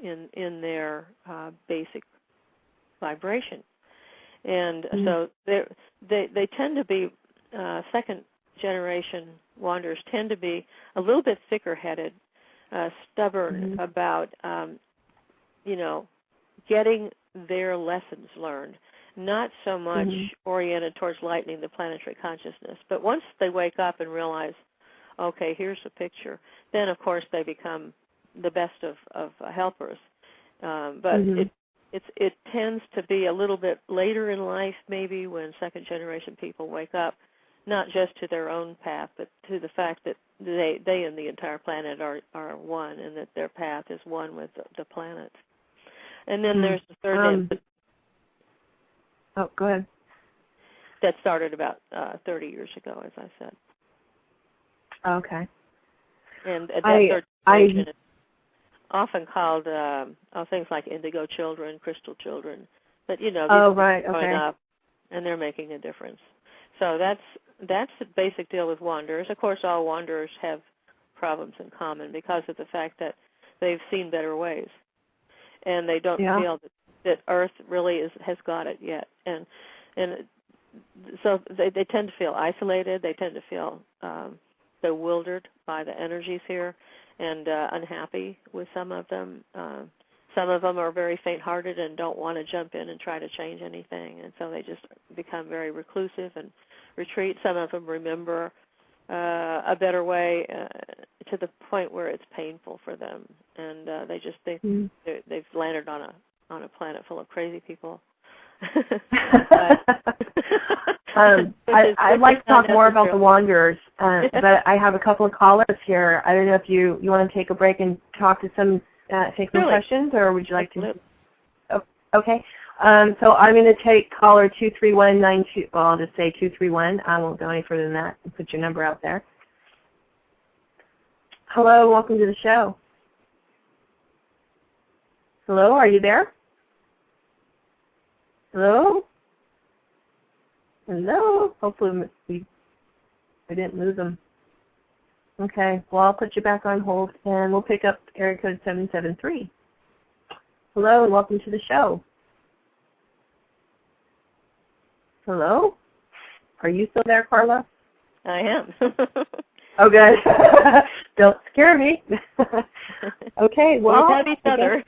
in their basic vibration. And so they tend to be, second generation wanderers tend to be a little bit thicker-headed, stubborn about, getting their lessons learned, not so much oriented towards lightening the planetary consciousness. But once they wake up and realize, okay, here's the picture, then, of course, they become the best of helpers. But it tends to be a little bit later in life, maybe, when second-generation people wake up, not just to their own path, but to the fact that they and the entire planet are one, and that their path is one with the planet. And then there's the third oh, go ahead. That started about 30 years ago, as I said. Okay. And that third generation is often called things like indigo children, crystal children. But, these are growing up, and they're making a difference. So that's the basic deal with wanderers. Of course, all wanderers have problems in common because of the fact that they've seen better ways, and they don't feel that Earth really has got it yet. And so they tend to feel isolated. They tend to feel bewildered by the energies here and unhappy with some of them. Some of them are very faint-hearted and don't want to jump in and try to change anything, and so they just become very reclusive and retreat. Some of them remember a better way to the point where it's painful for them, and they've landed on a planet full of crazy people. I'd like to talk more about the wanderers, but I have a couple of callers here. I don't know if you want to take a break and talk to some. Take some questions, or would you like to? Oh, okay. So I'm going to take caller 23192. Well, I'll just say 231. I won't go any further than that and put your number out there. Hello, welcome to the show. Hello, are you there? Hello? Hello? Hopefully I didn't lose them. Okay, well, I'll put you back on hold, and we'll pick up area code 773. Hello, and welcome to the show. Hello? Are you still there, Carla? I am. Oh, good. Don't scare me. Okay, well, we have each other.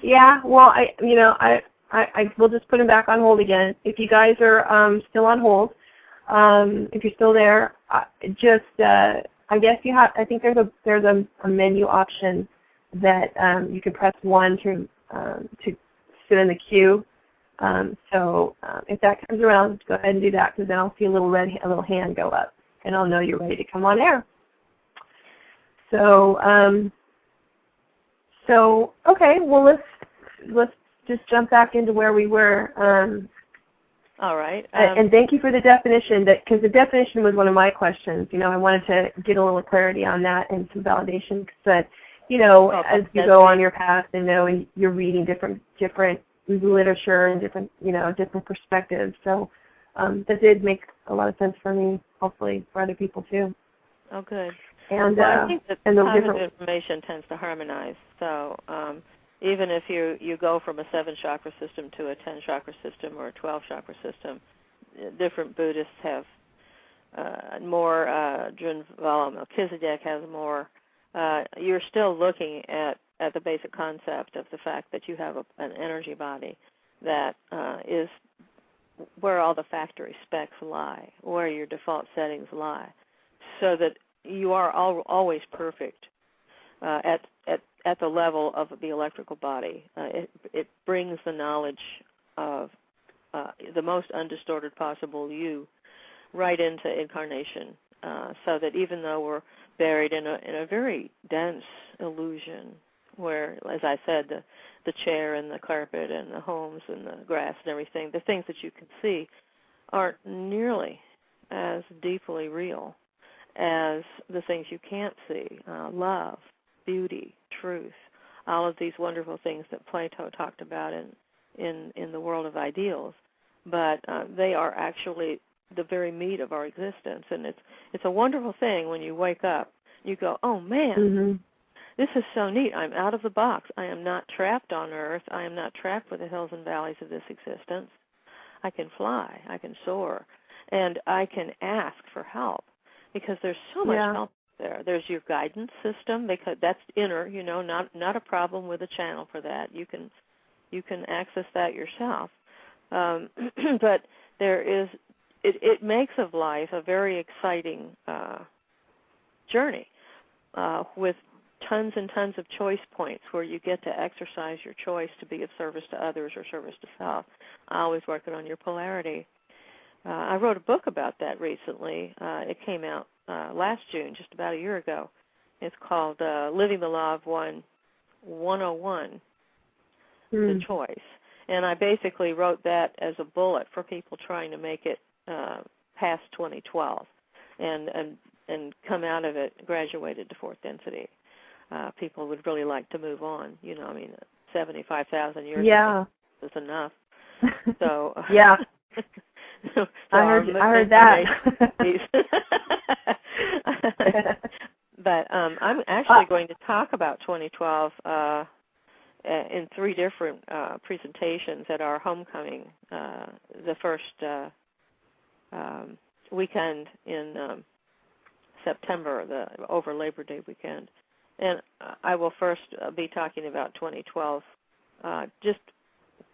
Yeah, well, I will just put him back on hold again. If you guys are still on hold, if you're still there, I guess you have. I think there's a menu option that you can press 1 to sit in the queue. So if that comes around, go ahead and do that, because then I'll see a little hand go up, and I'll know you're ready to come on air. So okay, well let's just jump back into where we were. All right. And thank you for the definition, because the definition was one of my questions. I wanted to get a little clarity on that and some validation. But as you go on your path and you're reading different literature and different perspectives. So that did make a lot of sense for me. Hopefully for other people too. Oh, good. And I think that positive information tends to harmonize. So even if you go from a 7-chakra system to a 10-chakra system or a 12-chakra system, different Buddhists have more, Drinvala Melchizedek has more. You're still looking at the basic concept of the fact that you have an energy body that is where all the factory specs lie, where your default settings lie, so that you are always perfect at the level of the electrical body. It brings the knowledge of the most undistorted possible you right into incarnation, so that even though we're buried in a very dense illusion where, as I said, the chair and the carpet and the homes and the grass and everything, the things that you can see aren't nearly as deeply real as the things you can't see, love, beauty, truth, all of these wonderful things that Plato talked about in the world of ideals. But they are actually the very meat of our existence, and it's a wonderful thing when you wake up. You go, oh man, this is so neat. I'm out of the box. I am not trapped on Earth. I am not trapped with the hills and valleys of this existence. I can fly. I can soar. And I can ask for help because there's so much help there. There's your guidance system, because that's inner, not a problem with a channel for that. You can access that yourself. But there is, it makes of life a very exciting journey with tons and tons of choice points where you get to exercise your choice to be of service to others or service to self. Always working on your polarity. I wrote a book about that recently. It came out last June, just about a year ago. It's called Living the Law of One 101, The Choice. And I basically wrote that as a bullet for people trying to make it past 2012 and come out of it graduated to fourth density. People would really like to move on. 75,000 years is enough. So so I heard that. But I'm actually going to talk about 2012 in 3 different presentations at our homecoming, the first weekend in September, over Labor Day weekend. And I will first be talking about 2012, just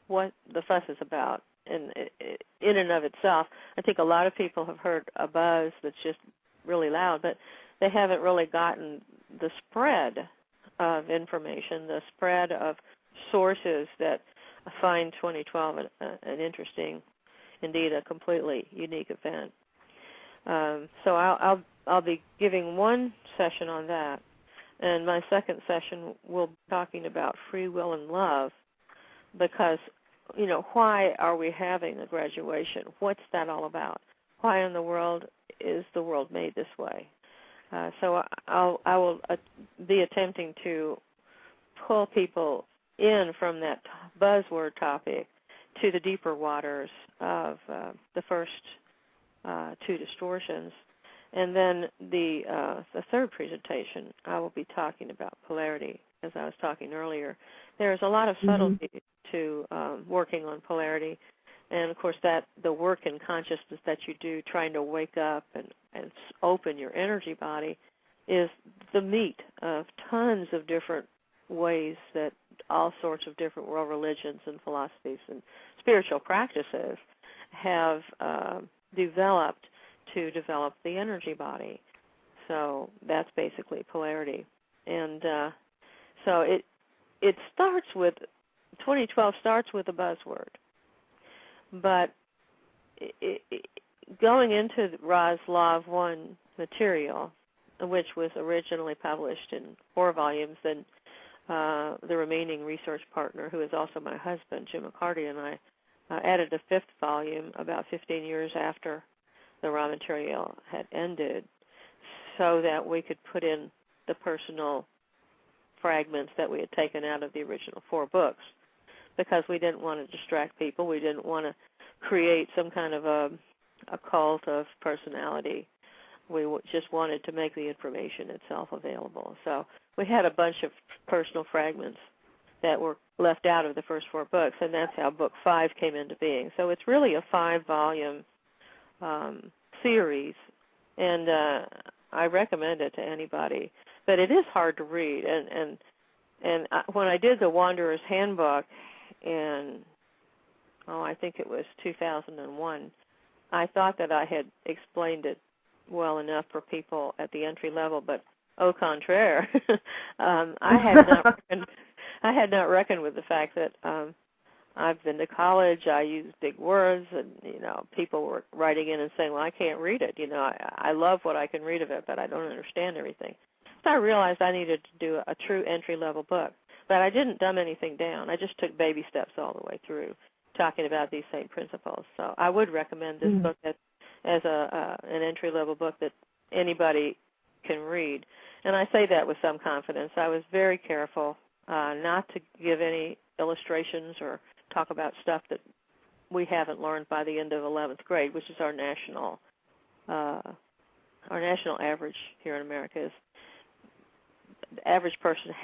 what the fuss is about. And in and of itself, I think a lot of people have heard a buzz that's just really loud, but they haven't really gotten the spread of information, the spread of sources that find 2012 an interesting, indeed a completely unique event. So I'll be giving one session on that, and my second session will be talking about free will and love, because why are we having a graduation? What's that all about? Why in the world is the world made this way? So I will be attempting to pull people in from that buzzword topic to the deeper waters of the first 2 distortions. And then the third presentation, I will be talking about polarity, as I was talking earlier. There's a lot of subtlety to working on polarity, and of course that the work in consciousness that you do, trying to wake up and open your energy body, is the meat of tons of different ways that all sorts of different world religions and philosophies and spiritual practices have developed to develop the energy body. So that's basically polarity. And so it starts with, 2012 starts with a buzzword. But going into Ra's Law of One material, which was originally published in 4 volumes, then the remaining research partner, who is also my husband, Jim McCarty, and I added a 5th volume about 15 years after the raw material had ended, so that we could put in the personal fragments that we had taken out of the original 4 books, because we didn't want to distract people. We didn't want to create some kind of a cult of personality. We just wanted to make the information itself available. So we had a bunch of personal fragments that were left out of the first 4 books, and that's how book 5 came into being. So it's really a 5-volume series, and I recommend it to anybody. But it is hard to read, and when I did the Wanderer's Handbook in, I think it was 2001, I thought that I had explained it well enough for people at the entry level, but au contraire, I had not reckoned with the fact that I've been to college. I use big words, and people were writing in and saying, "Well, I can't read it. I love what I can read of it, but I don't understand everything." So I realized I needed to do a true entry-level book, but I didn't dumb anything down. I just took baby steps all the way through, talking about these same principles. So I would recommend this book as an entry-level book that anybody can read. And I say that with some confidence. I was very careful not to give any illustrations or talk about stuff that we haven't learned by the end of 11th grade, which is our national average here in America. Is the average person has